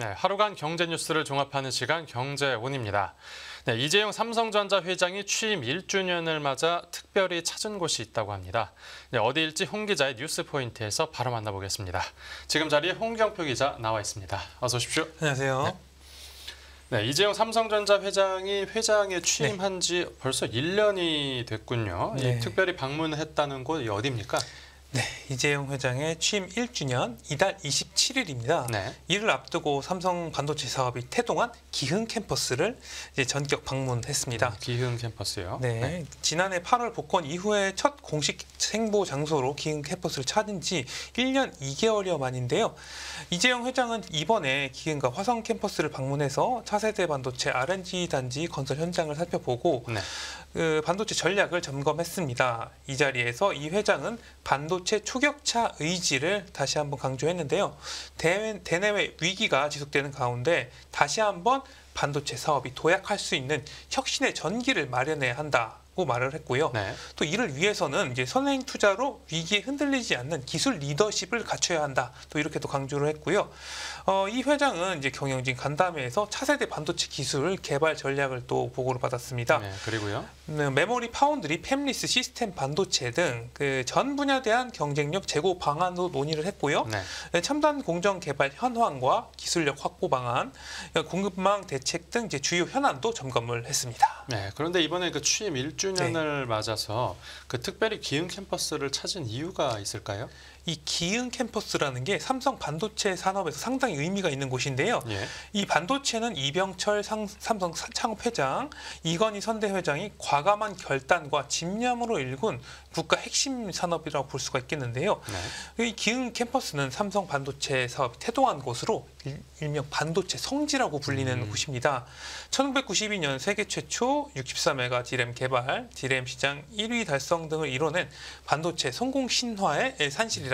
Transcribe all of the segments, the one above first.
네, 하루간 경제 뉴스를 종합하는 시간 경제온입니다. 네, 이재용 삼성전자 회장이 취임 1주년을 맞아 특별히 찾은 곳이 있다고 합니다. 네, 어디일지 홍 기자의 뉴스 포인트에서 바로 만나보겠습니다. 지금 자리에 홍경표 기자 나와 있습니다. 어서 오십시오. 안녕하세요. 네, 이재용 삼성전자 회장이 회장에 취임한 지 벌써 1년이 됐군요. 네. 특별히 방문했다는 곳이 어디입니까? 네, 이재용 회장의 취임 1주년 이달 27일입니다. 네. 이를 앞두고 삼성 반도체 사업이 태동한 기흥 캠퍼스를 이제 전격 방문했습니다. 기흥 캠퍼스요. 네, 지난해 8월 복권 이후에 첫 공식 행보 장소로 기흥 캠퍼스를 찾은 지 1년 2개월여 만인데요. 이재용 회장은 이번에 기흥과 화성 캠퍼스를 방문해서 차세대 반도체 R&D 단지 건설 현장을 살펴보고 네. 반도체 전략을 점검했습니다. 이 자리에서 이 회장은 반도체 초격차 의지를 다시 한번 강조했는데요. 대내외 위기가 지속되는 가운데 다시 한번 반도체 사업이 도약할 수 있는 혁신의 전기를 마련해야 한다고 말을 했고요. 네. 또 이를 위해서는 이제 선행 투자로 위기에 흔들리지 않는 기술 리더십을 갖춰야 한다. 또 이렇게도 강조를 했고요. 이 회장은 이제 경영진 간담회에서 차세대 반도체 기술 개발 전략을 또 보고를 받았습니다. 네, 그리고요. 메모리 파운드리, 팹리스, 시스템 반도체 등 그 전 분야에 대한 경쟁력 제고 방안도 논의를 했고요. 네. 첨단 공정 개발 현황과 기술력 확보 방안, 공급망 대책 등 이제 주요 현안도 점검을 했습니다. 네, 그런데 이번에 그 취임 1주년을 맞아서 그 특별히 기흥 캠퍼스를 찾은 이유가 있을까요? 이 기흥 캠퍼스라는 게 삼성 반도체 산업에서 상당히 의미가 있는 곳인데요. 예. 이 반도체는 이병철 삼성 창업회장, 이건희 선대회장이 과감한 결단과 집념으로 일군 국가 핵심 산업이라고 볼 수가 있겠는데요. 네. 이 기흥 캠퍼스는 삼성 반도체 사업이 태동한 곳으로 일명 반도체 성지라고 불리는 곳입니다. 1992년 세계 최초 64메가 D램 개발, D램 시장 1위 달성 등을 이뤄낸 반도체 성공 신화의 산실이라고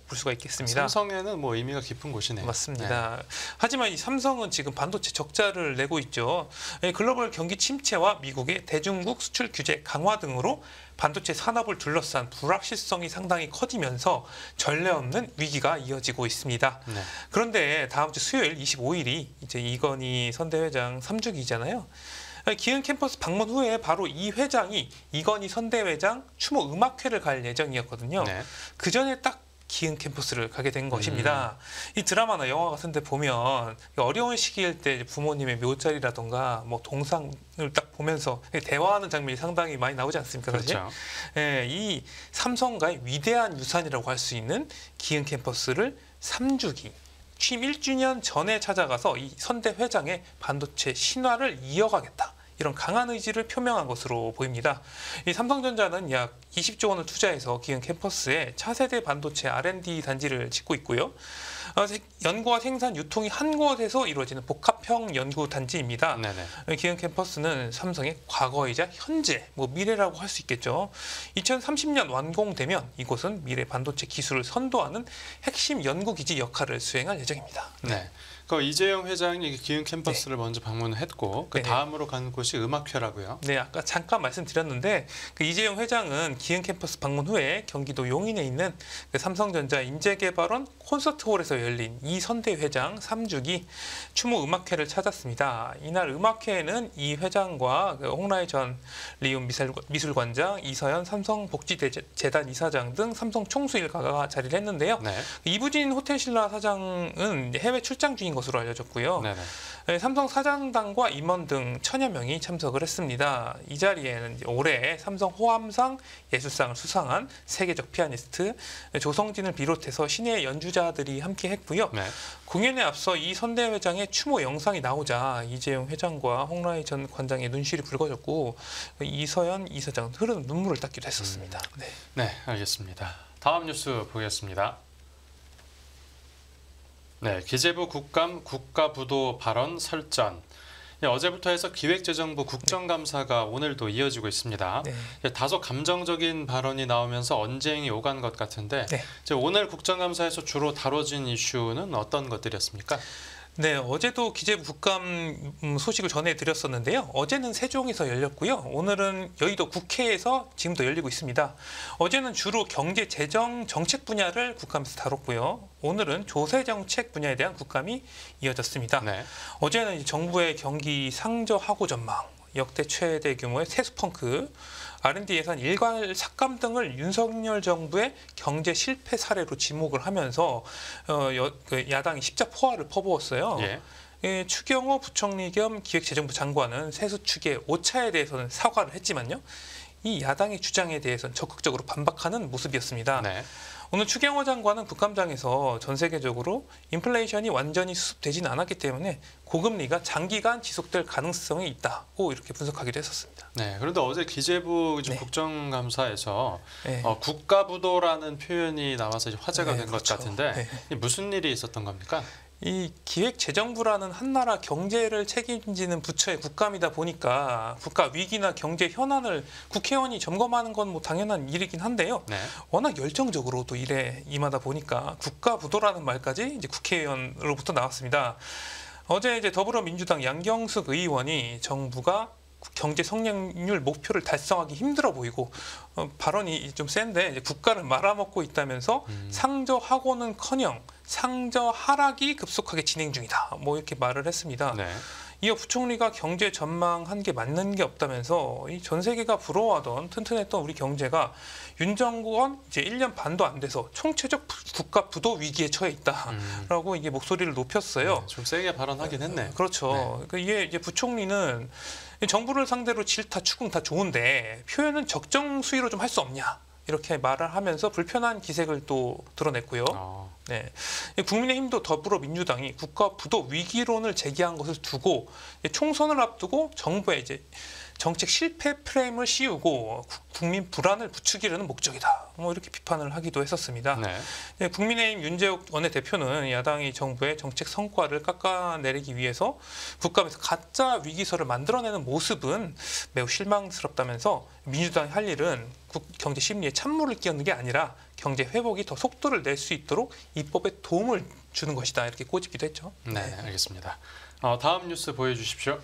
볼 수가 있겠습니다. 삼성에는 뭐 의미가 깊은 곳이네요. 맞습니다. 네. 하지만 이 삼성은 지금 반도체 적자를 내고 있죠. 글로벌 경기 침체와 미국의 대중국 수출 규제 강화 등으로 반도체 산업을 둘러싼 불확실성이 상당히 커지면서 전례 없는 위기가 이어지고 있습니다. 네. 그런데 다음 주 수요일 25일이 이제 이건희 선대회장 3주기잖아요. 기흥 캠퍼스 방문 후에 바로 이 회장이 이건희 선대회장 추모 음악회를 갈 예정이었거든요. 네. 그 전에 딱 기흥 캠퍼스를 가게 된 것입니다. 이 드라마나 영화 같은 데 보면 어려운 시기일 때 부모님의 묘자리라던가 뭐 동상을 딱 보면서 대화하는 장면이 상당히 많이 나오지 않습니까? 사실? 그렇죠. 예, 이 삼성가의 위대한 유산이라고 할 수 있는 기흥 캠퍼스를 3주기 취임 1주년 전에 찾아가서 이 선대 회장의 반도체 신화를 이어가겠다. 이런 강한 의지를 표명한 것으로 보입니다. 이 삼성전자는 약 20조 원을 투자해서 기흥 캠퍼스에 차세대 반도체 R&D 단지를 짓고 있고요. 연구와 생산, 유통이 한 곳에서 이루어지는 복합형 연구 단지입니다. 네네. 기흥 캠퍼스는 삼성의 과거이자 현재, 미래라고 할 수 있겠죠. 2030년 완공되면 이곳은 미래 반도체 기술을 선도하는 핵심 연구기지 역할을 수행할 예정입니다. 네. 그 이재용 회장이 기흥 캠퍼스를 먼저 방문했고 그 네네. 다음으로 간 곳이 음악회라고요. 네, 아까 잠깐 말씀드렸는데 그 이재용 회장은 기흥 캠퍼스 방문 후에 경기도 용인에 있는 그 삼성전자 인재개발원 콘서트홀에서 열린 이선대 회장 3주기 추모 음악회를 찾았습니다. 이날 음악회에는 이 회장과 그 홍라이 전 리움 미술관장, 이서연 삼성복지재단 이사장 등 삼성 총수 일가가 자리를 했는데요. 네. 이부진 호텔신라 사장은 해외 출장 중인 것으로 알려졌고요. 네네. 삼성 사장단과 임원 등 1000여 명이 참석을 했습니다. 이 자리에는 올해 삼성 호암상 예술상을 수상한 세계적 피아니스트 조성진을 비롯해서 신예 연주자들이 함께했고요. 네. 공연에 앞서 이 선대 회장의 추모 영상이 나오자 이재용 회장과 홍라이 전 관장의 눈시울이 붉어졌고 이서연 이사장 흐르는 눈물을 닦기도 했었습니다. 네. 네, 알겠습니다. 다음 뉴스 보겠습니다. 네, 기재부 국감 국가부도 발언 설전. 네, 어제부터 해서 기획재정부 국정감사가 오늘도 이어지고 있습니다. 네. 다소 감정적인 발언이 나오면서 언쟁이 오간 것 같은데 네. 오늘 국정감사에서 주로 다뤄진 이슈는 어떤 것들이었습니까? 네, 어제도 기재부 국감 소식을 전해드렸었는데요. 어제는 세종에서 열렸고요. 오늘은 여의도 국회에서 지금도 열리고 있습니다. 어제는 주로 경제, 재정, 정책 분야를 국감에서 다뤘고요. 오늘은 조세 정책 분야에 대한 국감이 이어졌습니다. 네. 어제는 정부의 경기 상저하고 전망, 역대 최대 규모의 세수 펑크, R&D 예산 일괄 삭감 등을 윤석열 정부의 경제 실패 사례로 지목을 하면서 야당이 십자포화를 퍼부었어요. 예. 추경호 부총리 겸 기획재정부 장관은 세수 추계 오차에 대해서는 사과를 했지만요. 이 야당의 주장에 대해서는 적극적으로 반박하는 모습이었습니다. 네. 오늘 추경호 장관은 국감장에서 전 세계적으로 인플레이션이 완전히 수습되지는 않았기 때문에 고금리가 장기간 지속될 가능성이 있다고 이렇게 분석하기도 했었습니다. 네. 그런데 어제 기재부 네. 국정감사에서 네. 국가부도라는 표현이 나와서 이제 화제가 네, 된 것 그렇죠. 같은데 네. 이게 무슨 일이 있었던 겁니까? 이 기획재정부라는 한 나라 경제를 책임지는 부처의 국감이다 보니까 국가 위기나 경제 현안을 국회의원이 점검하는 건 뭐 당연한 일이긴 한데요. 네. 워낙 열정적으로 또 일에 임하다 보니까 국가부도라는 말까지 이제 국회의원으로부터 나왔습니다. 어제 이제 더불어민주당 양경숙 의원이 정부가 경제 성장률 목표를 달성하기 힘들어 보이고 발언이 좀 센데 이제 국가를 말아먹고 있다면서 상저하고는커녕 상저 하락이 급속하게 진행 중이다. 뭐 이렇게 말을 했습니다. 네. 이어 부총리가 경제 전망한 게 맞는 게 없다면서 이 전 세계가 부러워하던 튼튼했던 우리 경제가 윤 정권 이제 1년 반도 안 돼서 총체적 국가 부도 위기에 처해 있다라고 이게 목소리를 높였어요. 좀 세게 발언하긴 했네. 그렇죠. 네. 그러니까 이게 이제 부총리는 정부를 상대로 질타, 추궁 다 좋은데 표현은 적정 수위로 좀 할 수 없냐 이렇게 말을 하면서 불편한 기색을 또 드러냈고요. 네, 국민의힘도 더불어민주당이 국가 부도 위기론을 제기한 것을 두고 총선을 앞두고 정부의 이제 정책 실패 프레임을 씌우고 국민 불안을 부추기려는 목적이다. 뭐 이렇게 비판을 하기도 했었습니다. 네. 국민의힘 윤재욱 원내대표는 야당이 정부의 정책 성과를 깎아내리기 위해서 국감에서 가짜 위기설을 만들어내는 모습은 매우 실망스럽다면서 민주당이 할 일은 경제 심리에 찬물을 끼얹는 게 아니라 경제 회복이 더 속도를 낼 수 있도록 입법에 도움을 주는 것이다. 이렇게 꼬집기도 했죠. 네, 알겠습니다. 다음 뉴스 보여주십시오.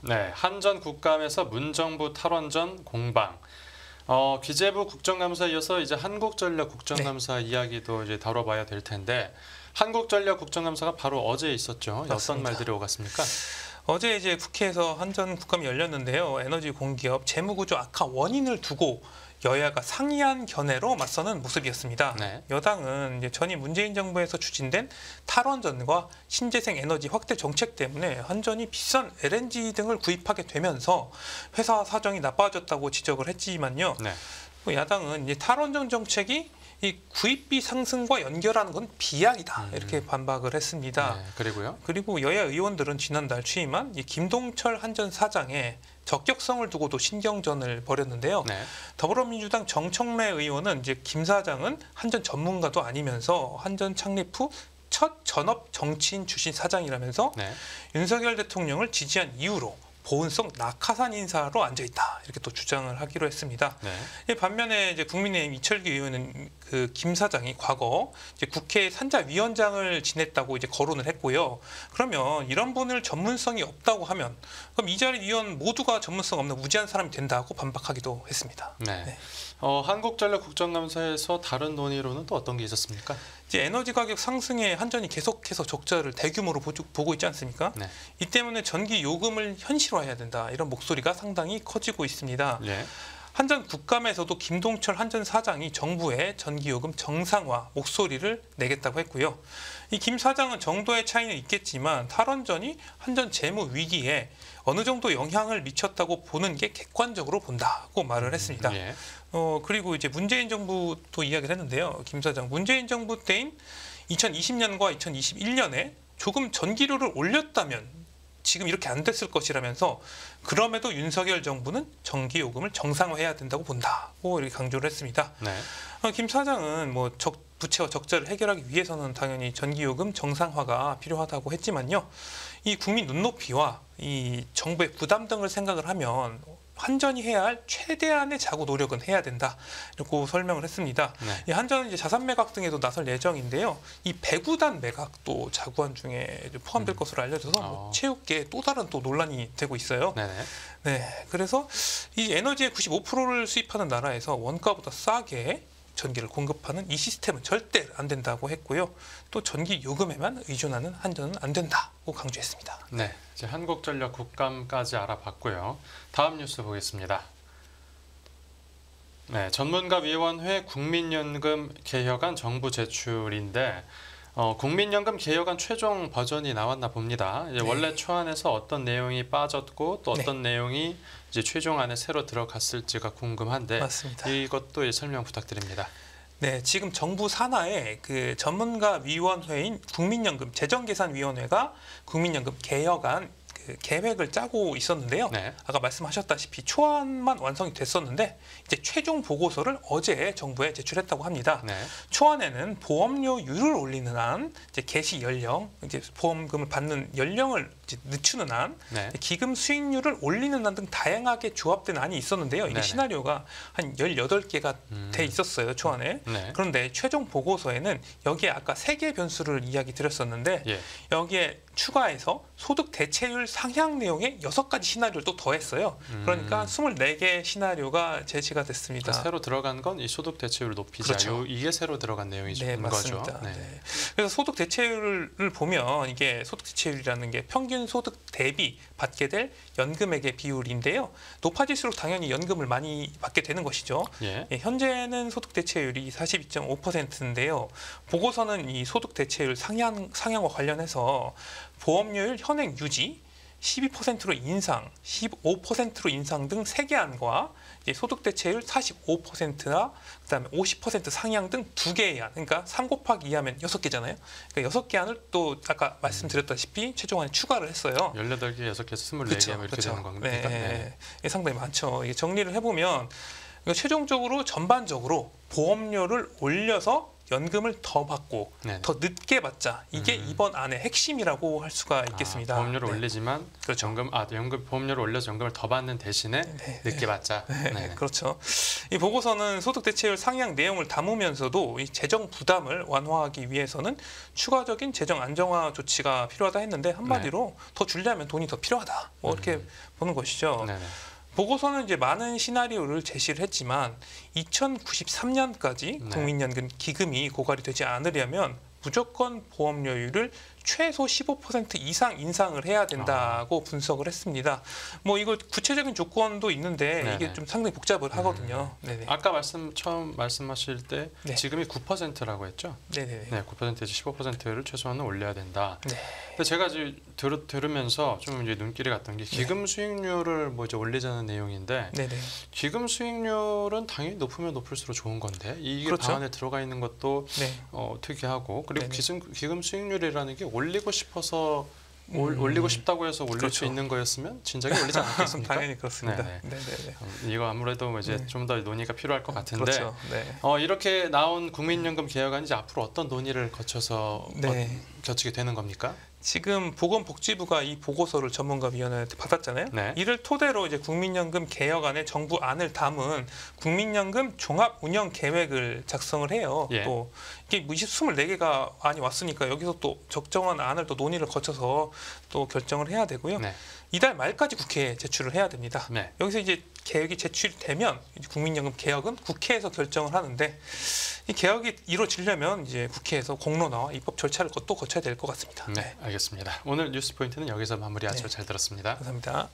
네, 한전 국감에서 문정부 탈원전 공방. 기재부 국정감사에 이어서 이제 한국전력 국정감사 이야기도 이제 다뤄봐야 될 텐데 한국전력 국정감사가 바로 어제 있었죠. 맞습니다. 어떤 말들이 오갔습니까? 어제 이제 국회에서 한전 국감이 열렸는데요. 에너지 공기업 재무구조 악화 원인을 두고 여야가 상이한 견해로 맞서는 모습이었습니다. 네. 여당은 이제 전임 문재인 정부에서 추진된 탈원전과 신재생 에너지 확대 정책 때문에 한전이 비싼 LNG 등을 구입하게 되면서 회사 사정이 나빠졌다고 지적을 했지만요. 네. 야당은 이제 탈원전 정책이 이 구입비 상승과 연결하는 건 비약이다 이렇게 반박을 했습니다. 네, 그리고요. 그리고 여야 의원들은 지난달 취임한 이 김동철 한전 사장의 적격성을 두고도 신경전을 벌였는데요. 네. 더불어민주당 정청래 의원은 이제 김 사장은 한전 전문가도 아니면서 한전 창립 후 첫 전업 정치인 출신 사장이라면서 네. 윤석열 대통령을 지지한 이유로 보은성 낙하산 인사로 앉아 있다 이렇게 또 주장을 하기로 했습니다. 네. 반면에 이제 국민의힘 이철규 의원은 그 김 사장이 과거 이제 국회 산자위원장을 지냈다고 이제 거론을 했고요. 그러면 이런 분을 전문성이 없다고 하면 그럼 이 자리 위원 모두가 전문성 없는 무지한 사람이 된다고 반박하기도 했습니다. 네. 네. 한국전력 국정감사에서 다른 논의로는 또 어떤 게 있었습니까? 이제 에너지 가격 상승에 한전이 계속해서 적자를 대규모로 보고 있지 않습니까? 네. 이 때문에 전기 요금을 현실화해야 된다 이런 목소리가 상당히 커지고 있습니다. 네. 한전 국감에서도 김동철 한전 사장이 정부의 전기요금 정상화 목소리를 내겠다고 했고요. 이 김 사장은 정도의 차이는 있겠지만 탈원전이 한전 재무 위기에 어느 정도 영향을 미쳤다고 보는 게 객관적으로 본다고 말을 했습니다. 예. 그리고 이제 문재인 정부도 이야기를 했는데요. 김 사장, 문재인 정부 때인 2020년과 2021년에 조금 전기료를 올렸다면 지금 이렇게 안 됐을 것이라면서 그럼에도 윤석열 정부는 전기요금을 정상화해야 된다고 본다고 이렇게 강조를 했습니다. 네. 김 사장은 뭐 부채와 적자를 해결하기 위해서는 당연히 전기요금 정상화가 필요하다고 했지만요. 이 국민 눈높이와 이 정부의 부담 등을 생각을 하면 한전이 해야 할 최대한의 자구 노력은 해야 된다. 이렇게 설명을 했습니다. 네. 이 한전은 이제 자산 매각 등에도 나설 예정인데요. 이 배구단 매각도 자구안 중에 포함될 것으로 알려져서 뭐 체육계에 또 다른 또 논란이 되고 있어요. 네네. 네, 그래서 이 에너지의 95%를 수입하는 나라에서 원가보다 싸게 전기를 공급하는 이 시스템은 절대 안 된다고 했고요. 또 전기 요금에만 의존하는 한전은 안 된다고 강조했습니다. 네, 이제 한국전력 국감까지 알아봤고요. 다음 뉴스 보겠습니다. 네, 전문가위원회 국민연금 개혁안 정부 제출인데 국민연금 개혁안 최종 버전이 나왔나 봅니다. 이제 원래 초안에서 어떤 내용이 빠졌고 또 어떤 내용이 이제 최종안에 새로 들어갔을지가 궁금한데 맞습니다. 이것도 설명 부탁드립니다. 네, 지금 정부 산하에 그 전문가위원회인 국민연금 재정계산위원회가 국민연금 개혁안 그 계획을 짜고 있었는데요. 네. 아까 말씀하셨다시피 초안만 완성이 됐었는데 이제 최종 보고서를 어제 정부에 제출했다고 합니다. 네. 초안에는 보험료율을 올리는 안, 이제 개시 연령, 이제 보험금을 받는 연령을 이제 늦추는 안, 네. 기금 수익률을 올리는 안 등 다양하게 조합된 안이 있었는데요. 이게 네네. 시나리오가 한 18개가 돼 있었어요, 초안에. 네. 그런데 최종 보고서에는 여기에 아까 3개의 변수를 이야기 드렸었는데 예. 여기에 추가해서 소득 대체율 상향 내용의 6가지 시나리오를 또 더했어요. 그러니까 24개 시나리오가 제시가 됐습니다. 그러니까 새로 들어간 건 이 소득 대체율을 높이자. 그렇죠. 이게 새로 들어간 내용이죠. 네, 거죠. 맞습니다. 네. 네. 그래서 소득 대체율을 보면 이게 소득 대체율이라는 게 평균 소득 대비 받게 될 연금액의 비율인데요. 높아질수록 당연히 연금을 많이 받게 되는 것이죠. 예. 예, 현재는 소득 대체율이 42.5%인데요. 보고서는 이 소득 대체율 상향과 관련해서 보험료율 현행 유지, 12%로 인상, 15%로 인상 등 3개 안과 소득 대체율 45%나 그다음에 50% 상향 등 2개의 안, 그러니까 3 곱하기 2하면 6개잖아요. 그러니까 6개 안을 또 아까 말씀드렸다시피 최종안에 추가를 했어요. 18개, 6개에서 24개 그쵸, 이렇게 그쵸. 되는 겁니까? 네, 네. 네. 상당히 많죠. 이게 정리를 해보면 최종적으로 전반적으로 보험료를 올려서 연금을 더 받고 네네. 더 늦게 받자. 이게 이번 안의 핵심이라고 할 수가 있겠습니다. 보험료를 네. 올리지만 그렇죠. 연금 보험료를 올려서 연금을 더 받는 대신에 늦게 받자. 네, 그렇죠. 이 보고서는 소득 대체율 상향 내용을 담으면서도 이 재정 부담을 완화하기 위해서는 추가적인 재정 안정화 조치가 필요하다 했는데 한마디로 더 줄려면 돈이 더 필요하다. 뭐 이렇게 보는 것이죠. 네네. 보고서는 이제 많은 시나리오를 제시를 했지만 2093년까지 네. 국민연금 기금이 고갈이 되지 않으려면 무조건 보험료율을 최소 15% 이상 인상을 해야 된다고 분석을 했습니다. 뭐 이거 구체적인 조건도 있는데 네네. 이게 좀 상당히 복잡을 하거든요. 네네. 아까 처음 말씀하실 때 네. 지금이 9%라고 했죠? 네네. 네, 9%에서 15%를 최소한은 올려야 된다. 네. 근데 제가 이제 들으면서 좀 이제 눈길이 갔던 게 기금 수익률을 뭐 이제 올리자는 내용인데 네네. 기금 수익률은 당연히 높으면 높을수록 좋은 건데 이게 그렇죠. 방안에 들어가 있는 것도 네. 특이하고 그리고 네네. 기금 수익률이라는 게 올리고 싶어서 올리고 싶다고 해서 올릴 그렇죠. 수 있는 거였으면 진작에 올리지 않았겠습니까? 당연히 그렇습니다. 네네. 네네네. 이거 아무래도 이제 네. 좀 더 논의가 필요할 것 같은데 그렇죠. 네. 이렇게 나온 국민연금 개혁안이 이제 앞으로 어떤 논의를 거쳐서 네. 겹치게 되는 겁니까? 지금 보건복지부가 이 보고서를 전문가위원회한테 받았잖아요. 네. 이를 토대로 이제 국민연금 개혁안의 정부 안을 담은 국민연금 종합운영계획을 작성을 해요. 예. 또 이게 24개가 안이 왔으니까 여기서 또 적정한 안을 또 논의를 거쳐서 또 결정을 해야 되고요. 네. 이달 말까지 국회에 제출을 해야 됩니다. 네. 여기서 이제 계획이 제출되면 이제 국민연금 개혁은 국회에서 결정을 하는데 이 개혁이 이루어지려면 이제 국회에서 공론화와 입법 절차를 또 거쳐야 될 것 같습니다. 네, 알겠습니다. 오늘 뉴스 포인트는 여기서 마무리하죠. 네. 잘 들었습니다. 감사합니다.